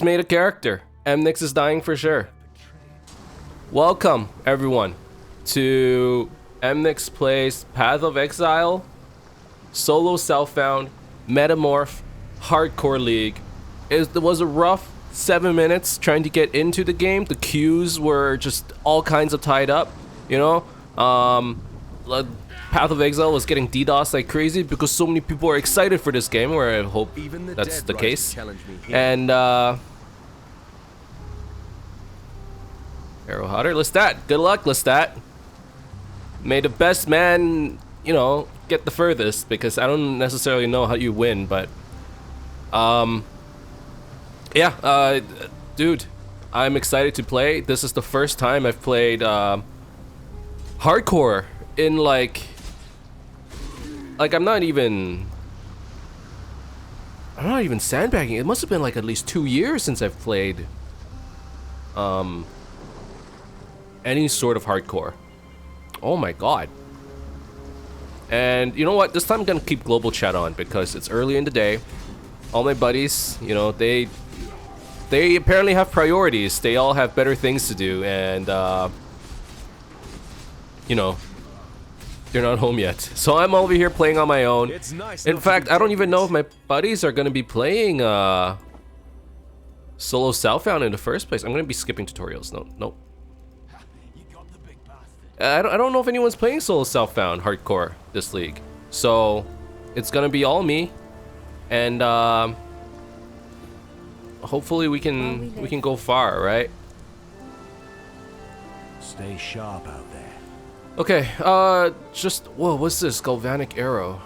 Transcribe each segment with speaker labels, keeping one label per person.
Speaker 1: Made a character. Emnix is dying for sure. Welcome everyone to Emnix Plays Path of Exile, Solo Self-Found, Metamorph, Hardcore League. It was a rough 7 minutes trying to get into the game. The queues were just all kinds of tied up, you know. Path of Exile was getting DDoS like crazy because so many people are excited for this game, where I hope that's the case. And Arrow Hotter, Lestat, good luck, Lestat. May the best man, you know, get the furthest, because I don't necessarily know how you win, but yeah, dude, I'm excited to play. This is the first time I've played hardcore in like I'm not even sandbagging. It must have been like at least 2 years since I've played any sort of hardcore. Oh my god. And you know what? This time I'm gonna keep global chat on because it's early in the day. All my buddies, you know, they apparently have priorities. They all have better things to do, and you know, they're not home yet. So I'm over here playing on my own. In fact, I don't even know if my buddies are gonna be playing Solo Self-Found in the first place. I'm gonna be skipping tutorials. No. I don't know if anyone's playing Solo Self-Found hardcore this league. So it's gonna be all me, and hopefully we can go far, right?
Speaker 2: Stay sharp out there.
Speaker 1: Okay, whoa, what's this? Galvanic arrow.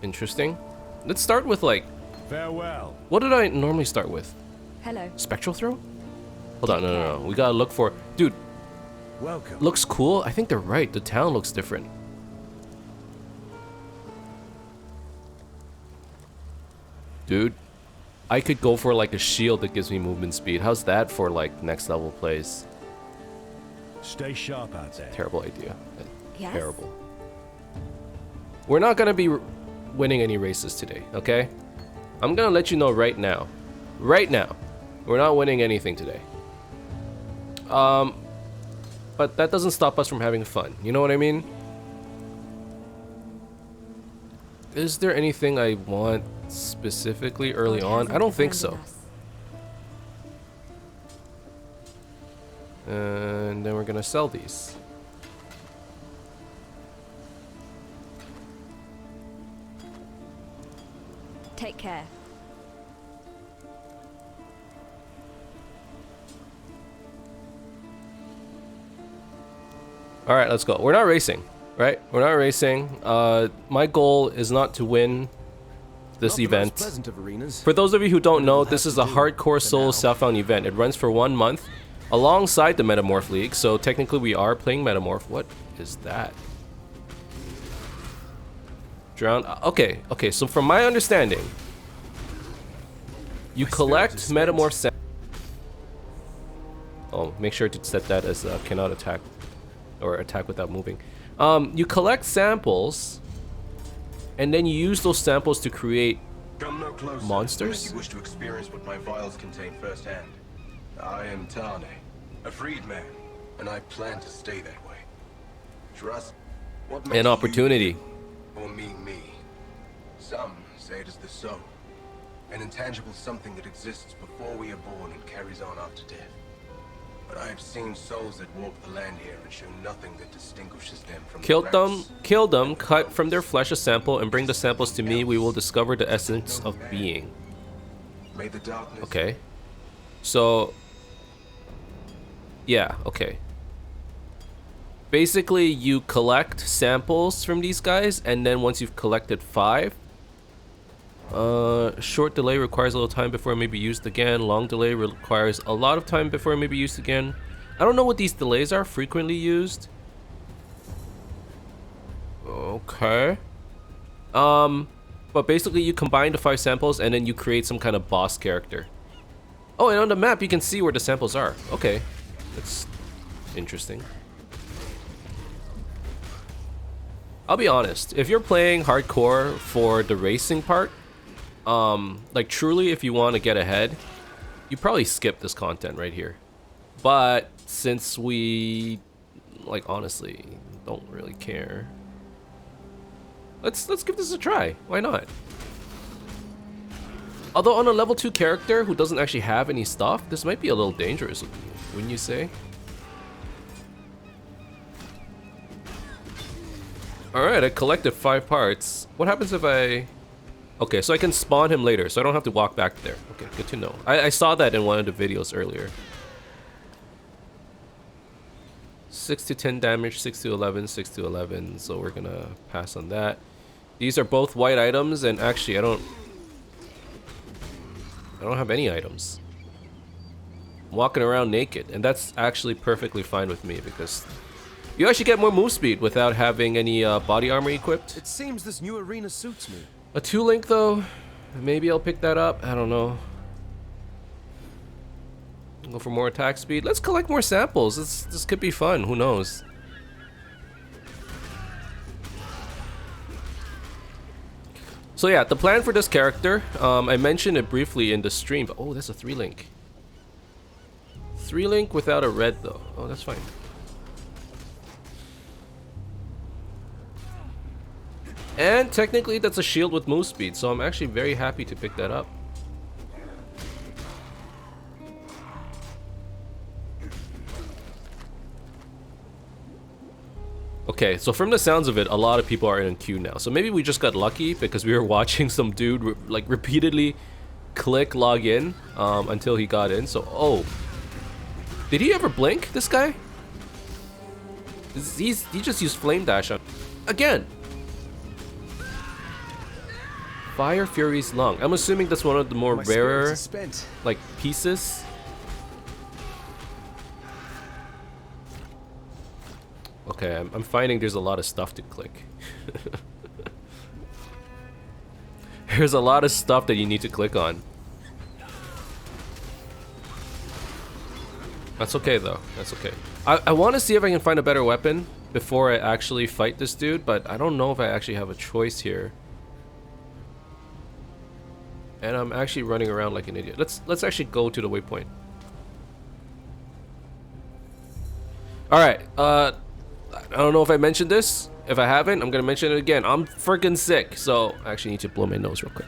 Speaker 1: Interesting. Let's start with like...
Speaker 2: Farewell.
Speaker 1: What did I normally start with?
Speaker 3: Hello.
Speaker 1: Spectral throw? Hold on, no. We gotta look for... Dude,
Speaker 2: welcome.
Speaker 1: Looks cool. I think they're right. The town looks different. Dude, I could go for like a shield that gives me movement speed. How's that for like next level plays?
Speaker 2: Stay sharp out there.
Speaker 1: Terrible idea.
Speaker 3: Yes?
Speaker 1: Terrible. We're not gonna be winning any races today, okay? I'm gonna let you know right now. Right now. We're not winning anything today. But that doesn't stop us from having fun. You know what I mean? Is there anything I want specifically early on? I don't think so. And then we're gonna sell these.
Speaker 3: Take care.
Speaker 1: All right, let's go. We're not racing, right? We're not racing. My goal is not to win this event. For those of you who don't know, this is a hardcore Solo Self-Found event. It runs for 1 month alongside the Metamorph League, so technically we are playing Metamorph. What is that? Drown. Okay, so from my understanding, you collect Metamorph samples. Oh, make sure to set that as cannot attack, or attack without moving. You collect samples, and then you use those samples to create monsters.
Speaker 4: You wish to experience what my vials contain firsthand. I am Tane, a freedman, and I plan to stay that way. Trust what makes
Speaker 1: An opportunity.
Speaker 4: Or me. Some say it is the soul, an intangible something that exists before we are born and carries on after death. But I have seen souls that walk the land here and show nothing that distinguishes them from
Speaker 1: Kill them, cut from their flesh a sample, and bring the samples to me. We will discover the essence of being.
Speaker 4: May the darkness.
Speaker 1: Okay. So, yeah, okay. Basically, you collect samples from these guys, and then once you've collected 5, short delay requires a little time before it may be used again. Long delay requires a lot of time before it may be used again. I don't know what these delays are. Frequently used. Okay. But basically you combine the 5 samples and then you create some kind of boss character. Oh, and on the map you can see where the samples are. Okay. That's interesting. I'll be honest, if you're playing hardcore for the racing part, Like truly, if you want to get ahead, you probably skip this content right here. But since we, like, honestly don't really care, let's give this a try. Why not? Although on a level 2 character who doesn't actually have any stuff, this might be a little dangerous, wouldn't you say? Alright, I collected 5 parts. What happens if I... Okay, so I can spawn him later, so I don't have to walk back there. Okay, good to know. I saw that in one of the videos earlier. 6 to 10 damage, 6 to 11, 6 to 11. So we're gonna pass on that. These are both white items, and actually I don't have any items. I'm walking around naked, and that's actually perfectly fine with me because you actually get more move speed without having any body armor equipped.
Speaker 3: It seems this new arena suits me.
Speaker 1: A 2-link though, maybe I'll pick that up. I don't know. Go for more attack speed. Let's collect more samples. This could be fun. Who knows? So yeah, the plan for this character, I mentioned it briefly in the stream, but oh, that's a 3-link. 3-link without a red though. Oh, that's fine. And technically that's a shield with move speed, so I'm actually very happy to pick that up. Okay, so from the sounds of it, a lot of people are in queue now. So maybe we just got lucky because we were watching some dude like repeatedly click log in until he got in. So, oh. Did he ever blink, this guy? He just used flame dash on. Again. Fire Fury's Lung. I'm assuming that's one of the more rarer like pieces. Okay, I'm finding there's a lot of stuff to click. There's a lot of stuff that you need to click on. That's okay though, that's okay. I want to see if I can find a better weapon before I actually fight this dude, but I don't know if I actually have a choice here. And I'm actually running around like an idiot. Let's actually go to the waypoint. Alright, I don't know if I mentioned this. If I haven't, I'm gonna mention it again. I'm freaking sick, so I actually need to blow my nose real quick.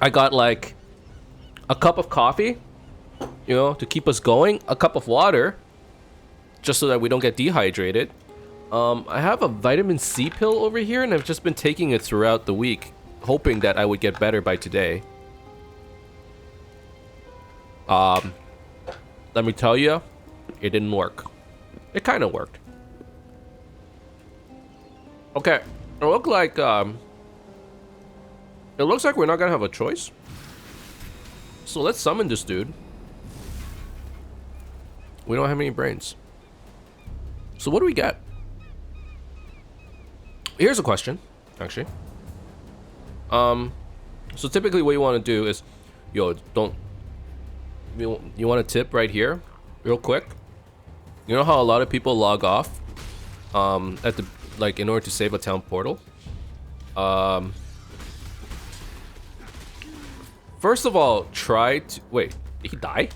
Speaker 1: I got like a cup of coffee, you know, to keep us going, a cup of water, just so that we don't get dehydrated. I have a vitamin C pill over here, and I've just been taking it throughout the week, hoping that I would get better by today. Let me tell you, it didn't work. It kind of worked. Okay, it looks like we're not gonna have a choice. So let's summon this dude. We don't have any brains. So what do we get? Here's a question, actually. So typically what you want to do is, yo, you want to tip right here, real quick. You know how a lot of people log off, at the in order to save a town portal. First of all, try to wait. Did he die?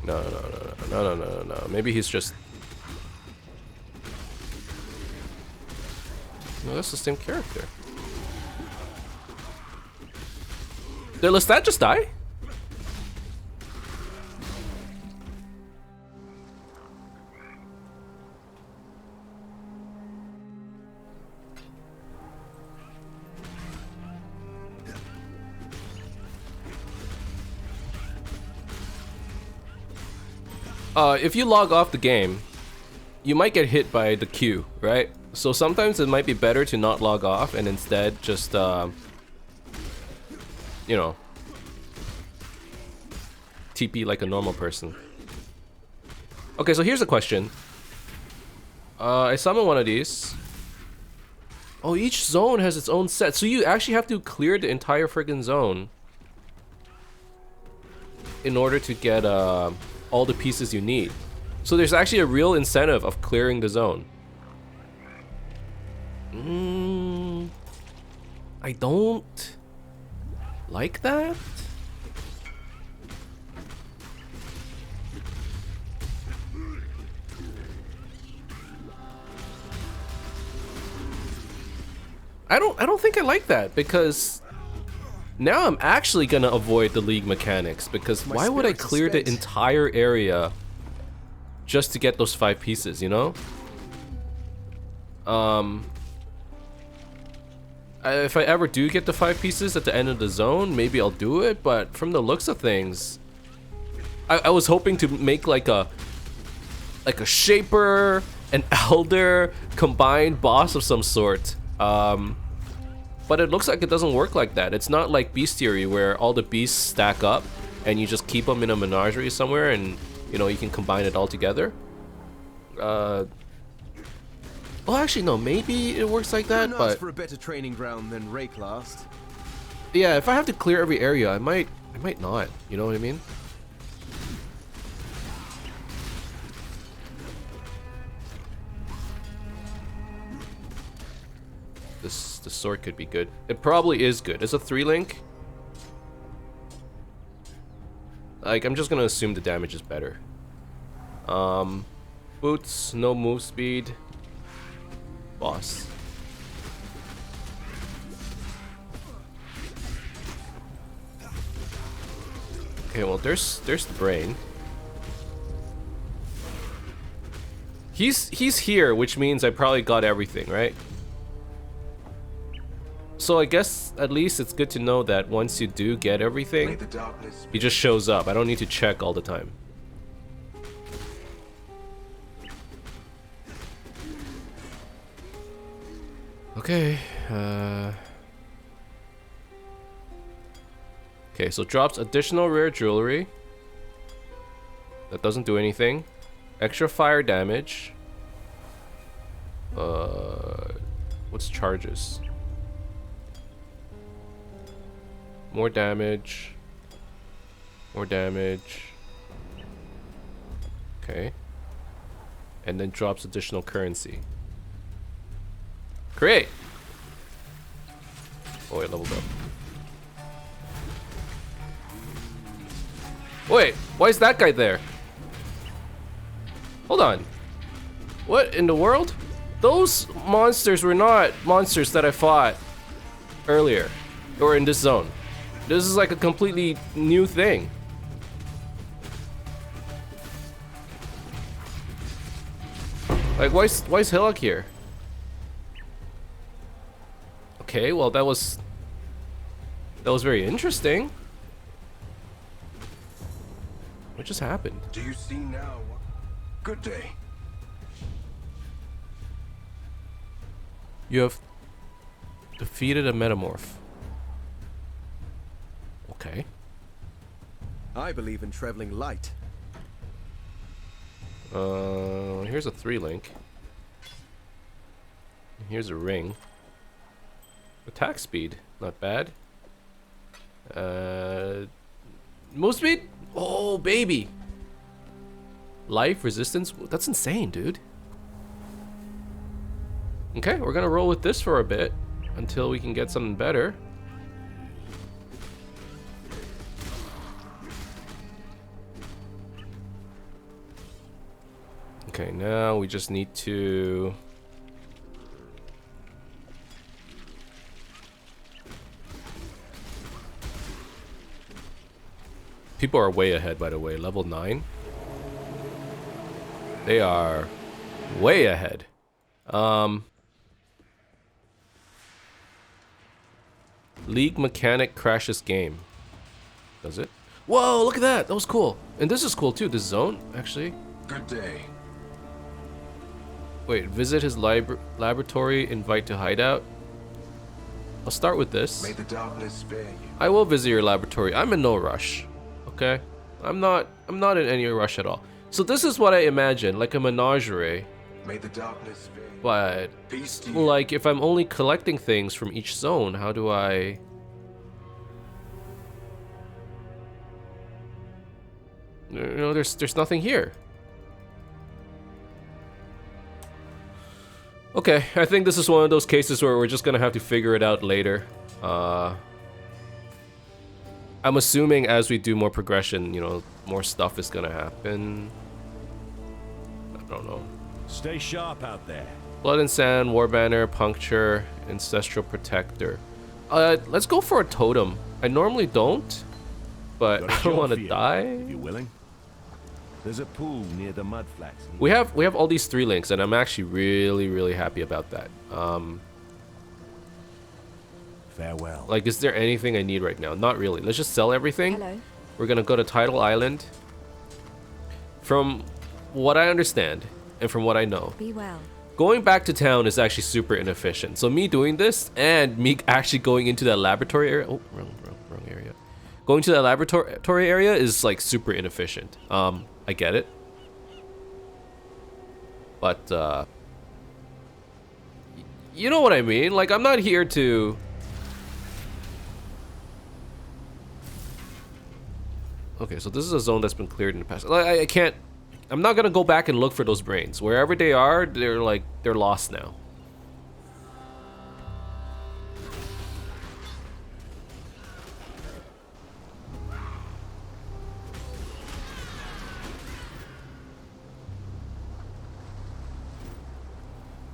Speaker 1: No. Maybe he's just. No, that's the same character. Did Lestat just die? If you log off the game, you might get hit by the queue, right? So sometimes it might be better to not log off and instead just, you know, TP like a normal person. Okay, so here's a question. I summon one of these. Oh, each zone has its own set. So you actually have to clear the entire friggin' zone in order to get all the pieces you need. So there's actually a real incentive of clearing the zone. I don't like that. I don't think I like that, because now I'm actually gonna avoid the League mechanics, because why would I clear the entire area just to get those 5 pieces, you know? If I ever do get the 5 pieces at the end of the zone, maybe I'll do it, but from the looks of things, I was hoping to make like a Shaper, an Elder, combined boss of some sort. But it looks like it doesn't work like that. It's not like Bestiary, where all the beasts stack up and you just keep them in a menagerie somewhere and, you know, you can combine it all together. Well, actually, no, maybe it works like that, but
Speaker 3: for a better training ground than Rayclast.
Speaker 1: yeah, if I have to clear every area, I might not, you know what I mean? The sword could be good. It probably is good. It's a 3-link. Like, I'm just gonna assume the damage is better. Boots, no move speed. Boss. Okay, well, there's the brain. He's here, which means I probably got everything, right? So I guess at least it's good to know that once you do get everything, he just shows up. I don't need to check all the time. Okay. Okay, so drops additional rare jewelry. That doesn't do anything. Extra fire damage. What's charges? More damage. More damage. Okay. And then drops additional currency. Create! Oh, it leveled up. Wait, why is that guy there? Hold on. What in the world? Those monsters were not monsters that I fought earlier. Or in this zone. This is like a completely new thing. Like, why is Hillock here? Okay, well, that was very interesting. What just happened?
Speaker 4: Do you see now? Good day.
Speaker 1: You have defeated a Metamorph. Okay.
Speaker 3: I believe in traveling light.
Speaker 1: Here's a 3-link. Here's a ring. Attack speed, not bad. Move speed? Oh, baby. Life, resistance, that's insane, dude. Okay, we're gonna roll with this for a bit until we can get something better. Okay, now we just need to... People are way ahead, by the way. Level 9. They are way ahead. League mechanic crashes game. Does it? Whoa, look at that. That was cool. And this is cool too. This zone, actually.
Speaker 4: Good day.
Speaker 1: Wait, visit his laboratory, invite to hideout. I'll start with this.
Speaker 4: May the darkness spare you.
Speaker 1: I will visit your laboratory. I'm in no rush. Okay? I'm not in any rush at all. So this is what I imagine, like a menagerie.
Speaker 4: May the darkness spare you.
Speaker 1: But
Speaker 4: Peace to you.
Speaker 1: like if I'm only collecting things from each zone, how do I... You know, there's nothing here. Okay, I think this is one of those cases where we're just gonna have to figure it out later. I'm assuming as we do more progression, you know, more stuff is gonna happen. I don't know.
Speaker 2: Stay sharp out there.
Speaker 1: Blood and Sand, War Banner, Puncture, Ancestral Protector. Let's go for a totem. I normally don't, but
Speaker 2: Got a
Speaker 1: I don't
Speaker 2: job
Speaker 1: want
Speaker 2: for
Speaker 1: to
Speaker 2: you,
Speaker 1: die.
Speaker 2: If you're willing. There's a pool near the mud flats.
Speaker 1: We have all these 3 links, and I'm actually really happy about that.
Speaker 2: Farewell.
Speaker 1: Like, is there anything I need right now? Not really. Let's just sell everything.
Speaker 5: Hello.
Speaker 1: We're gonna go to Tidal Island. From what I understand, and from what I know,
Speaker 5: Be well.
Speaker 1: going back to town is actually super inefficient. So me doing this and me actually going into that laboratory area. Oh, wrong area. Going to that laboratory area is like super inefficient. I get it. But you know what I mean? Like, I'm not here to... Okay, so this is a zone that's been cleared in the past. Like, I can't... I'm not gonna go back and look for those brains. Wherever they are, they're lost now.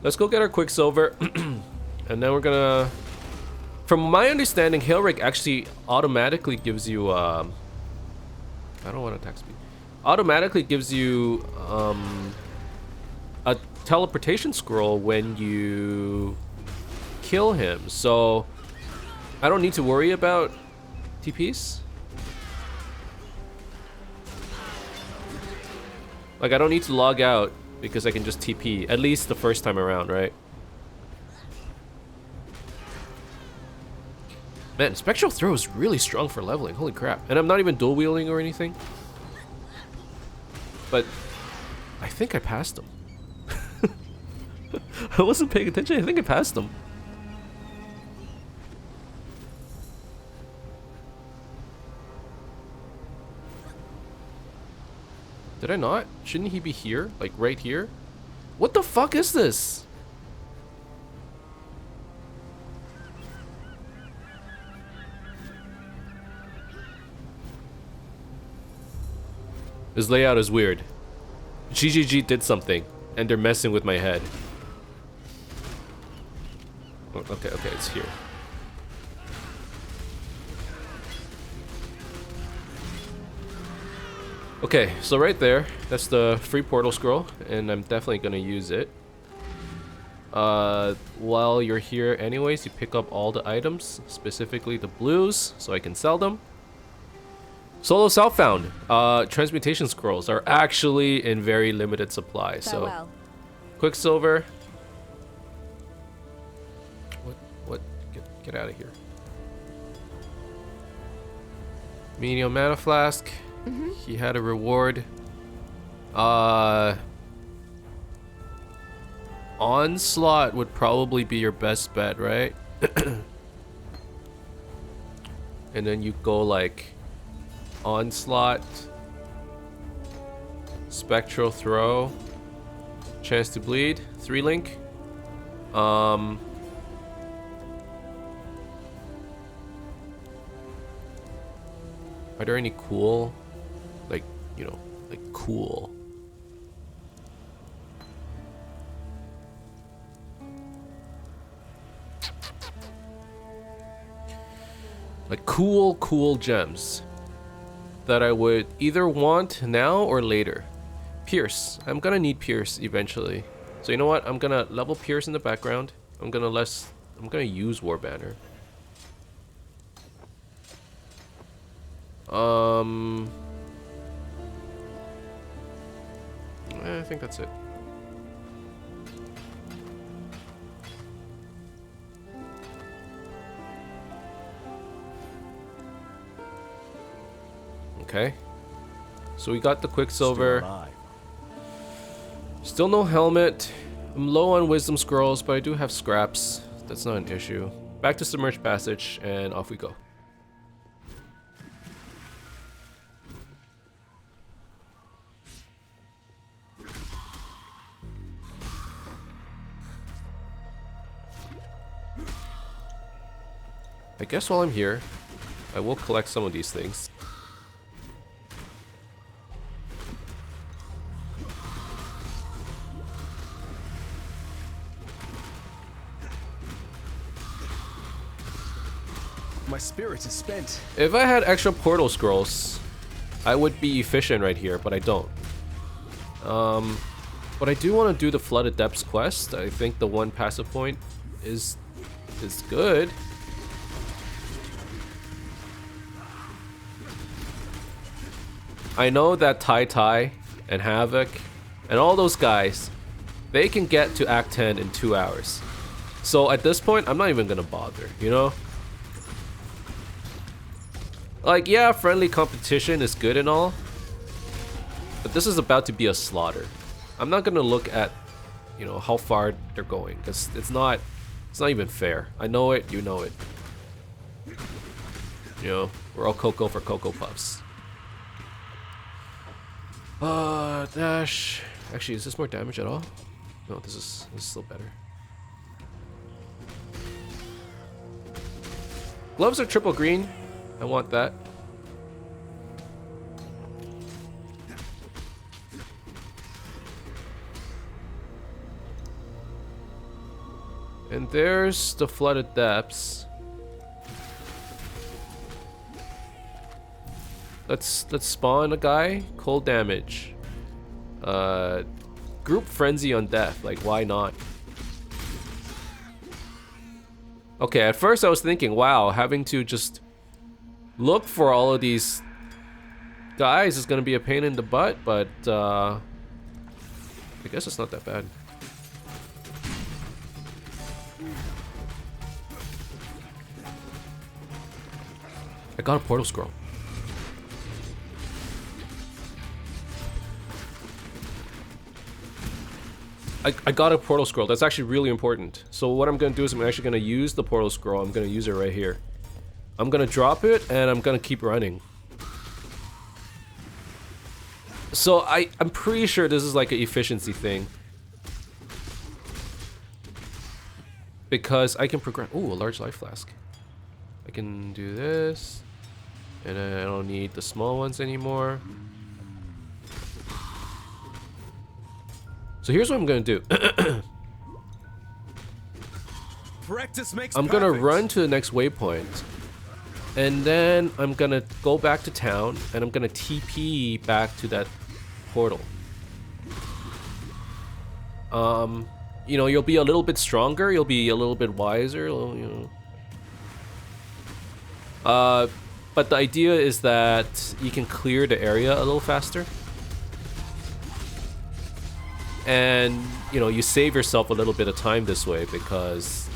Speaker 1: Let's go get our Quicksilver, and then we're gonna... From my understanding, Hailrake actually automatically gives you, I don't want attack speed. Automatically gives you, a teleportation scroll when you kill him. So, I don't need to worry about TPs. Like, I don't need to log out because I can just TP, at least the first time around, right? Man, Spectral Throw is really strong for leveling, holy crap. And I'm not even dual wielding or anything. But I think I passed him. I wasn't paying attention, I think I passed him. Did I not? Shouldn't he be here? Like right here? What the fuck is this? This layout is weird. GGG did something, and they're messing with my head. Oh, okay, it's here. Okay, so right there, that's the free portal scroll, and I'm definitely gonna use it. While you're here anyways, you pick up all the items, specifically the blues, so I can sell them. Solo Southbound, transmutation scrolls are actually in very limited supply,
Speaker 5: Farewell.
Speaker 1: so Quicksilver. What? Get out of here. Medium mana flask. He had a reward. Onslaught would probably be your best bet, right? And then you go like Onslaught, Spectral Throw, Chance to Bleed, 3 link. Are there any cool, like, you know, like cool? Like cool gems that I would either want now or later. Pierce. I'm gonna need Pierce eventually. So you know what? I'm gonna level Pierce in the background. I'm gonna use War Banner. I think that's it. Okay. So we got the Quicksilver. Still no helmet. I'm low on wisdom scrolls, but I do have scraps. That's not an issue. Back to Submerged Passage, and off we go. I guess while I'm here, I will collect some of these things.
Speaker 3: My spirit is spent.
Speaker 1: If I had extra portal scrolls, I would be efficient right here, but I don't. But I do want to do the Flooded Depths quest. I think the one passive point is good. I know that Tai and Havoc and all those guys, they can get to Act 10 in 2 hours. So at this point, I'm not even gonna bother, you know? Like, yeah, friendly competition is good and all, but this is about to be a slaughter. I'm not gonna look at, you know, how far they're going, because it's not even fair. I know it, you know it. You know, we're all Cocoa for Cocoa Puffs. Dash. Actually, is this more damage at all? No, this is still better. Gloves are triple green. I want that. And there's the Flooded Depths. Let's spawn a guy. Cold damage. Group Frenzy on Death. Like, why not? Okay, at first I was thinking, wow, having to just look for all of these guys is gonna be a pain in the butt, but I guess it's not that bad. I got a portal scroll. I got a portal scroll. That's actually really important. So what I'm gonna do is I'm actually gonna use the portal scroll. I'm gonna use it right here. I'm gonna drop it and I'm gonna keep running. So I'm pretty sure this is like an efficiency thing. Because I can progress. Ooh, a large life flask. I can do this. And then I don't need the small ones anymore. So here's what I'm gonna do.
Speaker 3: Practice makes
Speaker 1: I'm gonna
Speaker 3: perfect.
Speaker 1: run to the next waypoint. And then I'm gonna go back to town and I'm gonna TP back to that portal. You know, you'll be a little bit stronger, you'll be a little bit wiser, you know. But the idea is that you can clear the area a little faster. And, you know, you save yourself a little bit of time this way because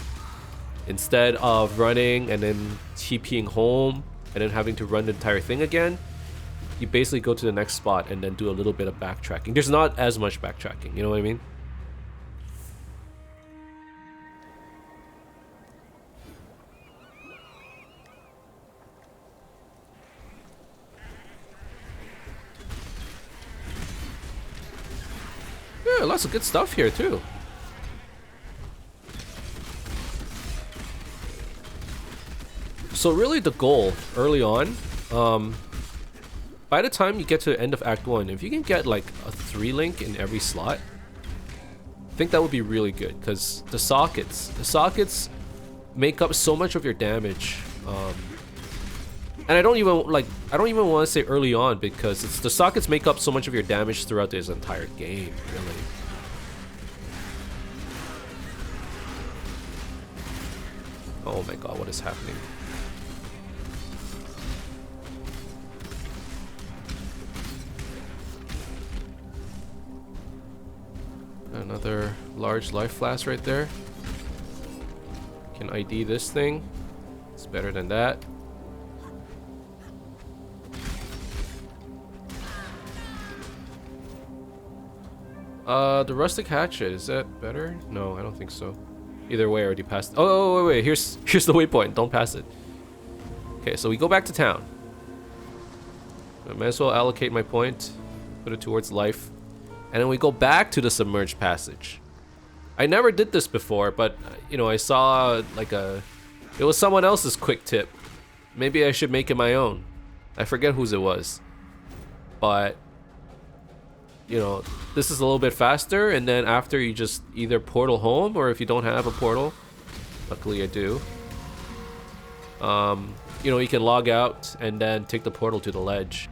Speaker 1: instead of running and then TPing home and then having to run the entire thing again, you basically go to the next spot and then do a little bit of backtracking. There's not as much backtracking, you know what I mean? Yeah, lots of good stuff here too. So really the goal early on, by the time you get to the end of Act 1, if you can get like a 3-link in every slot, I think that would be really good because the sockets make up so much of your damage. And I don't even want to say early on because the sockets make up so much of your damage throughout this entire game, really. Oh my god, what is happening? Another large life flask right there. Can ID this thing. It's better than that. The rustic hatchet, is that better? No, I don't think so. Either way, I already passed. Oh, wait, here's the waypoint. Don't pass it. Okay, so we go back to town. I might as well allocate my point, put it towards life, and then we go back to the submerged passage. I never did this before, but you know, I saw like a It was someone else's quick tip. Maybe I should make it my own. I forget whose it was. But, you know, this is a little bit faster, and then after you just either portal home, or if you don't have a portal, luckily I do, you know, you can log out and then take the portal to the ledge.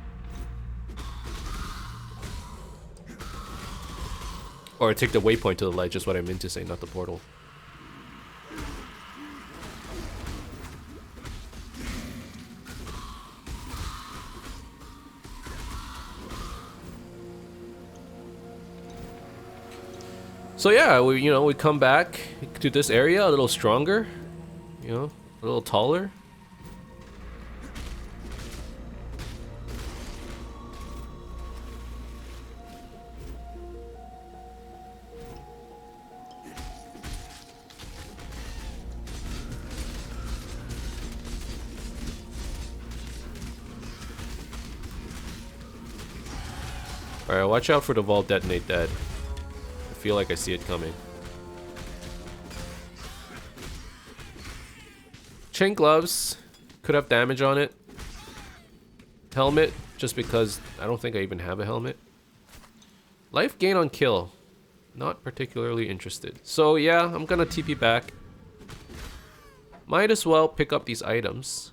Speaker 1: Or take the waypoint to the ledge is what I meant to say, not the portal. So yeah, we come back to this area a little stronger, you know, a little taller. Alright, watch out for the vault detonate dead. I feel like I see it coming. Chain gloves could have damage on it. Helmet, just because I don't think I even have a helmet. Life gain on kill. Not particularly interested. So yeah, I'm gonna TP back. Might as well pick up these items.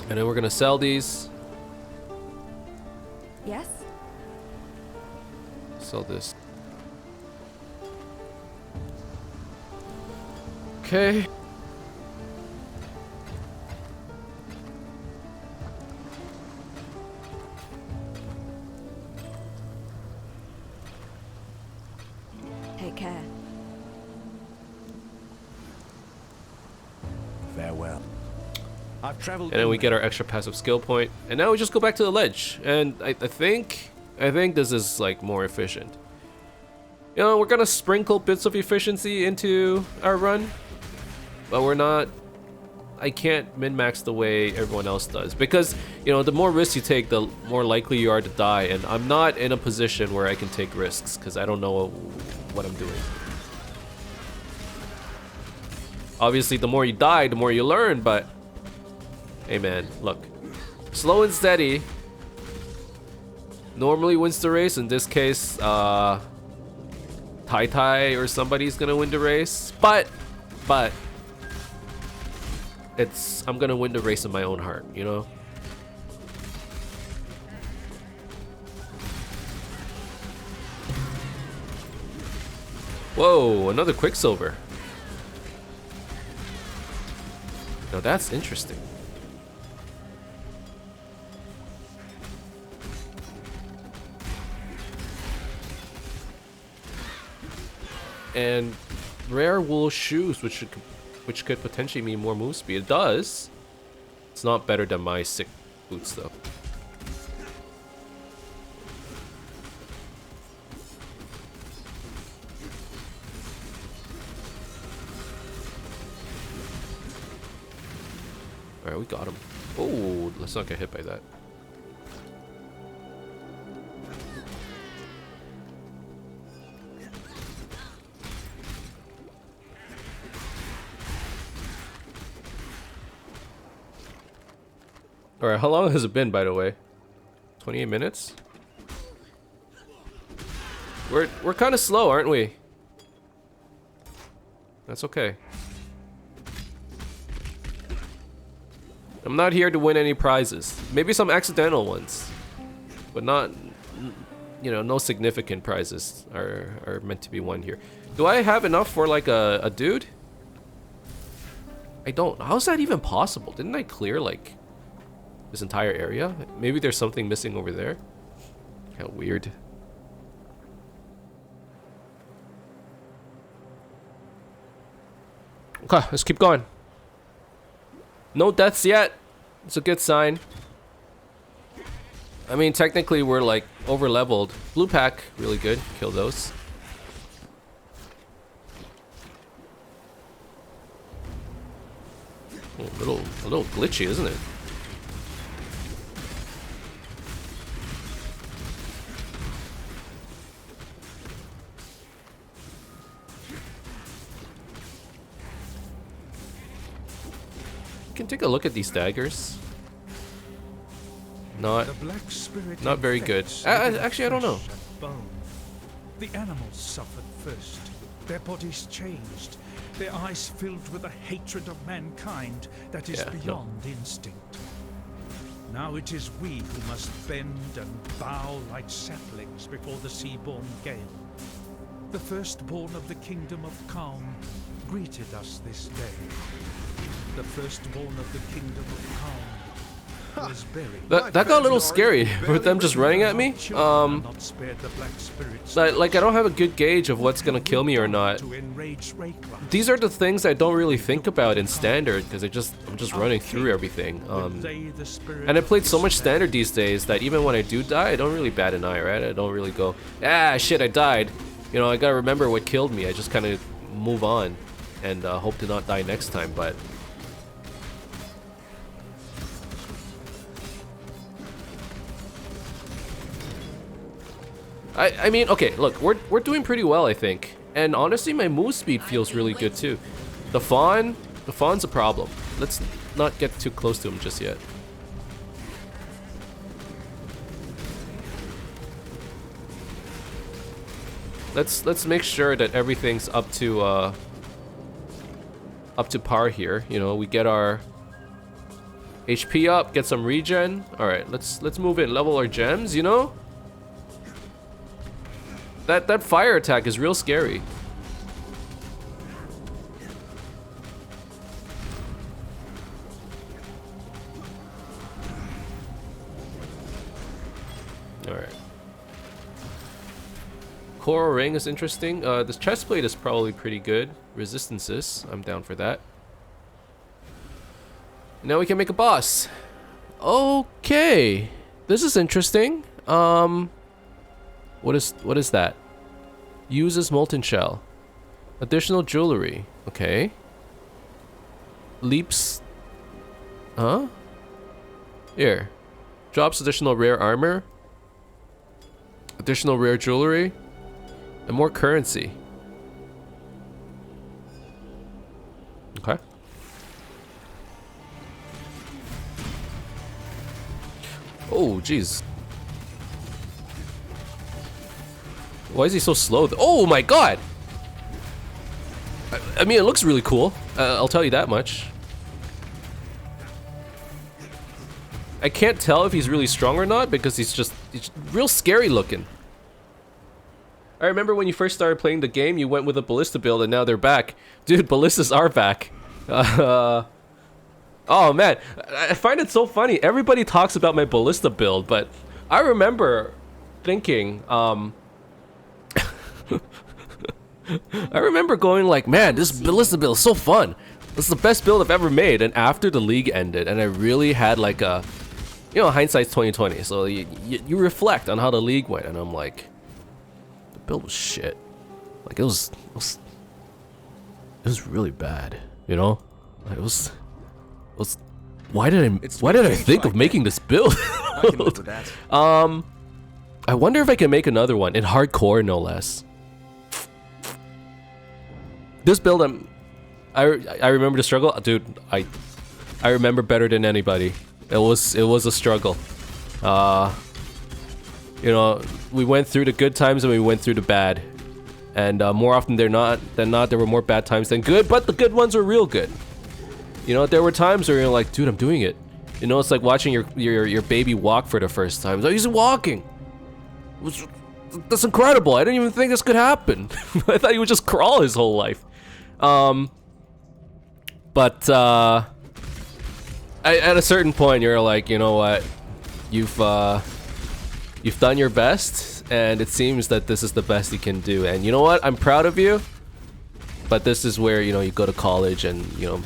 Speaker 1: And then we're gonna sell these.
Speaker 5: Yes?
Speaker 1: Sell this. Okay.
Speaker 5: Take care.
Speaker 2: Farewell. I've traveled.
Speaker 1: And then we get our extra passive skill point, and now we just go back to the ledge. And I think this is like more efficient. You know, we're gonna sprinkle bits of efficiency into our run, but we're not. I can't min-max the way everyone else does, because you know, the more risks you take, the more likely you are to die. And I'm not in a position where I can take risks because I don't know what I'm doing. Obviously, the more you die, the more you learn, but hey man, look. Slow and steady normally wins the race. In this case, Tai Tai or somebody's gonna win the race. But I'm gonna win the race in my own heart, you know? Whoa, another Quicksilver. Now that's interesting. And rare wool shoes, which could potentially mean more move speed. It does. It's not better than my sick boots though. Alright, we got him. Oh, let's not get hit by that. Alright, how long has it been, by the way? 28 minutes? We're kind of slow, aren't we? That's okay. I'm not here to win any prizes. Maybe some accidental ones. But not, you know, no significant prizes are meant to be won here. Do I have enough for like a dude? I don't. How's that even possible? Didn't I clear like this entire area? Maybe there's something missing over there. Kind of weird. Okay, let's keep going. No deaths yet. It's a good sign. I mean, technically we're like over leveled. Blue pack, really good. Kill those. Oh, a little glitchy, isn't it? can take a look at these daggers. Not very good. Actually, I don't know.
Speaker 6: The animals suffered first. Their bodies changed. Their eyes filled with a hatred of mankind that is beyond instinct. Now it is we who must bend and bow like saplings before the sea-born gale. The firstborn of the kingdom of calm greeted us this day. The firstborn of the kingdom of calm was buried.
Speaker 1: That got a little scary with them just running at me. Like I don't have a good gauge of what's gonna kill me or not. These are the things I don't really think about in standard because I'm just running through everything. And I played so much standard these days that even when I do die, I don't really bat an eye, right? I don't really go, ah shit, I died. You know, I gotta remember what killed me. I just kind of move on and hope to not die next time. But I mean, okay, look, we're doing pretty well, I think. And honestly, my move speed feels really good too. The fawn's a problem. Let's not get too close to him just yet. Let's make sure that everything's up to par here. You know, we get our HP up, get some regen. All right, let's move in, level our gems. You know, that fire attack is real scary. All right. Coral ring is interesting. This chest plate is probably pretty good. Resistances, I'm down for that. Now we can make a boss. Okay, this is interesting. What is that? Uses molten shell. Additional jewelry. Okay. Leaps. Huh? Here. Drops additional rare armor. Additional rare jewelry. And more currency. Okay. Oh, jeez. Why is he so slow? Oh my god! I mean, it looks really cool. I'll tell you that much. I can't tell if he's really strong or not because he's real scary looking. I remember when you first started playing the game, you went with a ballista build and now they're back. Dude, ballistas are back. Oh man, I find it so funny. Everybody talks about my ballista build, but I remember thinking, I remember going like, man, this ballista build is so fun. This is the best build I've ever made. And after the league ended, and I really had like a, you know, hindsight's 20/20. So you reflect on how the league went, and I'm like, the build was shit. Like it was really bad. You know, like, it was. Why did I think of making this build?
Speaker 3: I can live with that.
Speaker 1: I wonder if I can make another one in hardcore, no less. This build, I remember the struggle, dude. I remember better than anybody. It was a struggle. You know, we went through the good times and we went through the bad, and more often than not, there were more bad times than good. But the good ones were real good. You know, there were times where you're like, dude, I'm doing it. You know, it's like watching your baby walk for the first time. So he's walking. That's incredible. I didn't even think this could happen. I thought he would just crawl his whole life. But at a certain point, you're like, you know what? You've done your best, and it seems that this is the best you can do. And you know what? I'm proud of you. But this is where, you know, you go to college and, you know,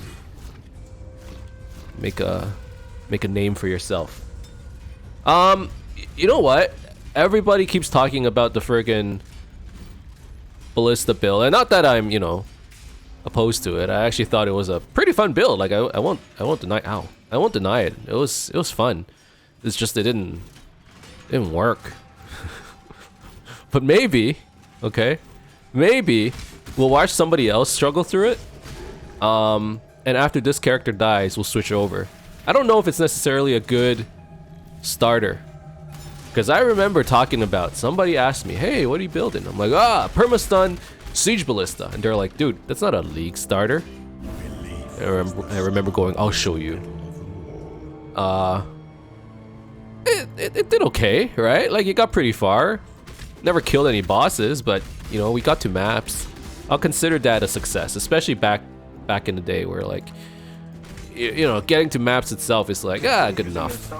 Speaker 1: make a name for yourself. You know what? Everybody keeps talking about the friggin' ballista build, and not that I'm, you know, opposed to it. I actually thought it was a pretty fun build. Like I won't deny. Ow, I won't deny it. It was fun. It's just it didn't work. But maybe, okay, maybe we'll watch somebody else struggle through it. and after this character dies, we'll switch over. I don't know if it's necessarily a good starter, because I remember talking about, somebody asked me, hey, what are you building? I'm like, permastun siege ballista, and they're like, dude, that's not a league starter. I remember going, I'll show you. It did okay, right? Like, it got pretty far. Never killed any bosses, but you know, we got to maps. I'll consider that a success, especially back in the day where, like, you know, getting to maps itself is like, good enough.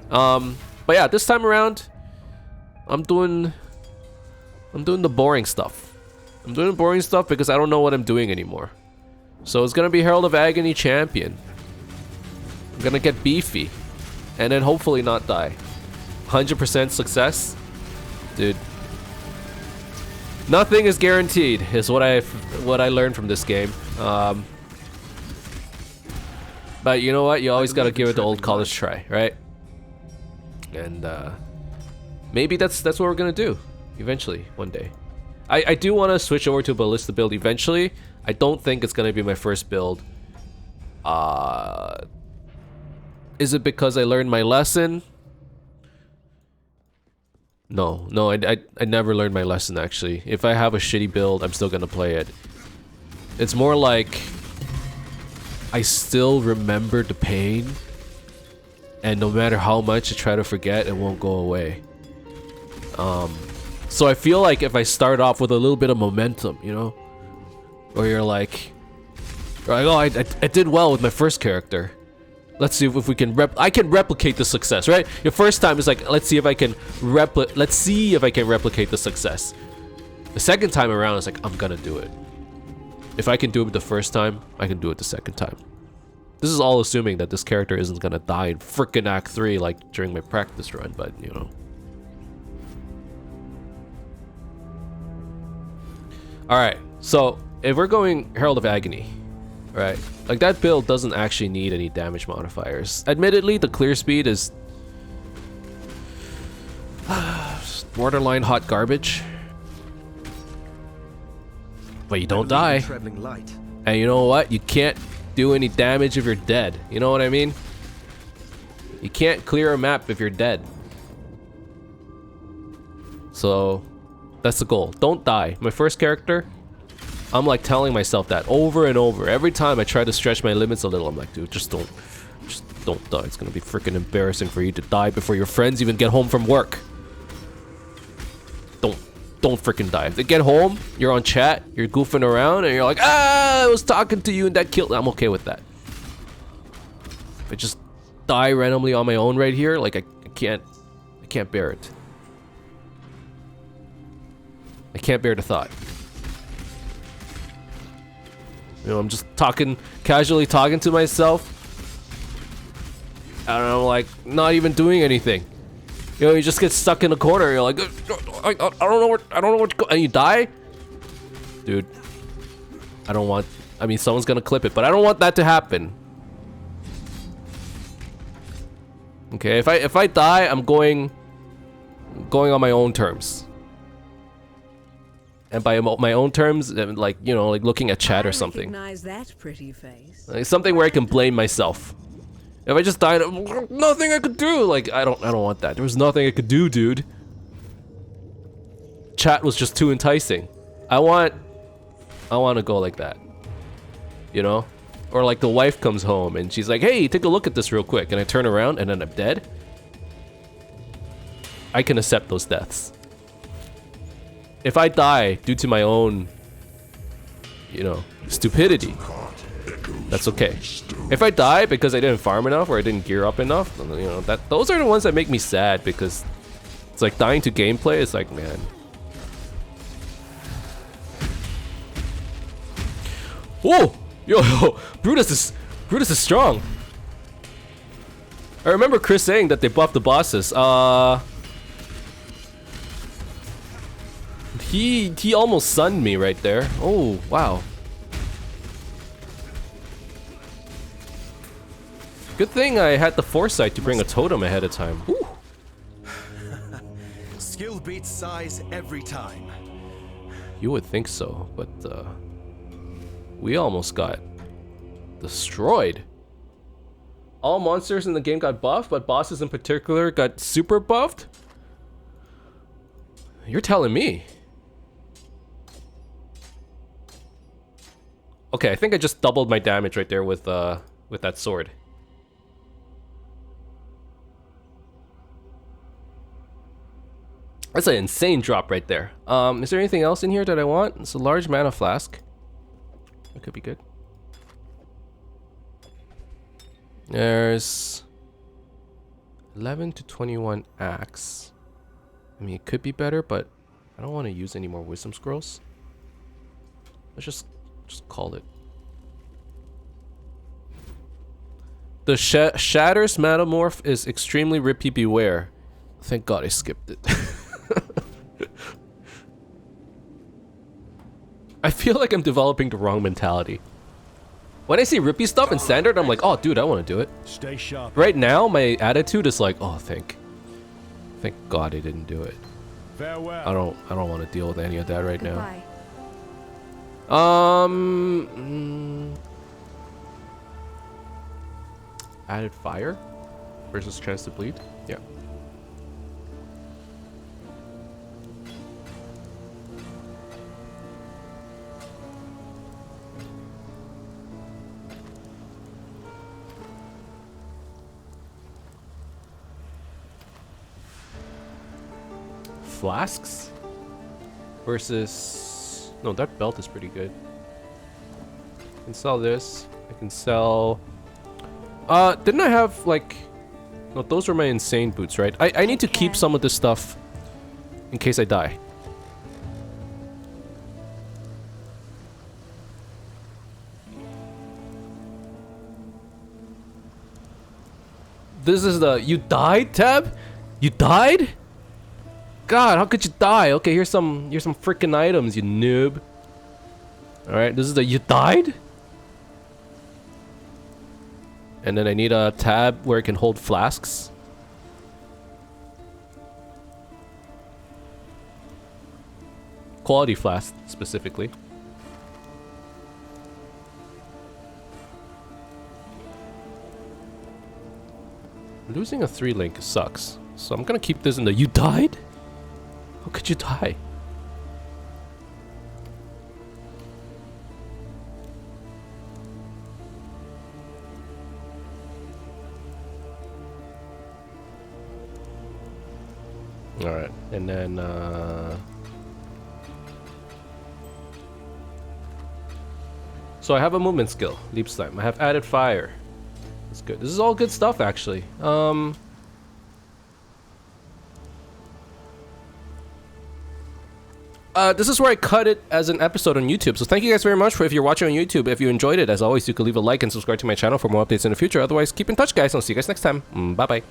Speaker 1: But yeah, this time around, I'm doing the boring stuff. I'm doing the boring stuff because I don't know what I'm doing anymore. So it's gonna be Herald of Agony champion. I'm gonna get beefy, and then hopefully not die. 100% success, dude. Nothing is guaranteed, is what I learned from this game. But you know what? You always gotta give it the old college try, right? And maybe that's what we're gonna do eventually, one day. I do want to switch over to a ballista build eventually. I don't think it's gonna be my first build. Is it because I learned my lesson? No, I never learned my lesson, actually. If I have a shitty build, I'm still gonna play it. It's more like I still remember the pain, and no matter how much I try to forget, it won't go away. So I feel like if I start off with a little bit of momentum, you know, where you're like, oh, I did well with my first character. Let's see if we can I can replicate the success, right? Your first time is like, let's see if I can replicate the success. The second time around is like, I'm gonna do it. If I can do it the first time, I can do it the second time. This is all assuming that this character isn't gonna die in frickin' Act 3 like during my practice run, but you know. Alright, so if we're going Herald of Agony, right? Like, that build doesn't actually need any damage modifiers. Admittedly, the clear speed is borderline hot garbage. But you don't die. And you know what? You can't do any damage if you're dead. You know what I mean? You can't clear a map if you're dead. So, that's the goal. Don't die. My first character, I'm like telling myself that over and over. Every time I try to stretch my limits a little, I'm like, dude, just don't die. It's gonna be freaking embarrassing for you to die before your friends even get home from work. Don't freaking die. If they get home, you're on chat, you're goofing around, and you're like, I was talking to you and that killed. I'm okay with that. If I just die randomly on my own right here, like I can't bear it. I can't bear the thought. You know, I'm just casually talking to myself. I don't know, like, not even doing anything. You know, you just get stuck in a corner. You're like, I don't know where to go, and you die. Dude, I mean, someone's gonna clip it, but I don't want that to happen. Okay, if I die, I'm going on my own terms. And by my own terms, like, you know, like looking at chat or something.
Speaker 5: Recognize that pretty face.
Speaker 1: Like something where I can blame myself. If I just died, nothing I could do. Like, I don't want that. There was nothing I could do, dude. Chat was just too enticing. I want to go like that. You know? Or like the wife comes home and she's like, hey, take a look at this real quick. And I turn around and then I'm dead. I can accept those deaths. If I die due to my own, you know, stupidity, that's okay. If I die because I didn't farm enough or I didn't gear up enough, you know, those are the ones that make me sad, because it's like dying to gameplay. It's like, man. Whoa! Yo, Brutus is strong. I remember Chris saying that they buffed the bosses. He almost sunned me right there. Oh, wow. Good thing I had the foresight to bring a totem ahead of time. Ooh.
Speaker 3: Skill beats size every time.
Speaker 1: You would think so, but We almost got destroyed. All monsters in the game got buffed, but bosses in particular got super buffed? You're telling me. Okay, I think I just doubled my damage right there with that sword. That's an insane drop right there. Is there anything else in here that I want? It's a large mana flask. That could be good. There's 11 to 21 axe. I mean, it could be better, but I don't want to use any more wisdom scrolls. Let's just call it. The Shatter's Metamorph is extremely rippy beware. Thank God I skipped it. I feel like I'm developing the wrong mentality. When I see rippy stuff in standard, I'm like, oh dude, I want to do it.
Speaker 2: Stay sharp.
Speaker 1: Right now, my attitude is like, oh thank God I didn't do it.
Speaker 2: Farewell.
Speaker 1: I don't want to deal with any of that right
Speaker 5: Goodbye.
Speaker 1: now. Added fire versus chance to bleed. Yeah. Flasks versus no, that belt is pretty good. I can sell this. I can sell didn't I have like no, those were my insane boots, right? I need to keep some of this stuff in case I die. This is the you died tab? You died? God, how could you die? Okay, here's some freaking items, you noob. Alright, this is the you died? And then I need a tab where it can hold flasks. Quality flasks, specifically. Losing a 3-link sucks. So I'm gonna keep this in the you died? How could you die? Alright, and then so I have a movement skill, leap slime. I have added fire. That's good. This is all good stuff actually. This is where I cut it as an episode on YouTube. So thank you guys very much for if you're watching on YouTube. If you enjoyed it, as always, you could leave a like and subscribe to my channel for more updates in the future. Otherwise, keep in touch, guys. I'll see you guys next time. Bye-bye.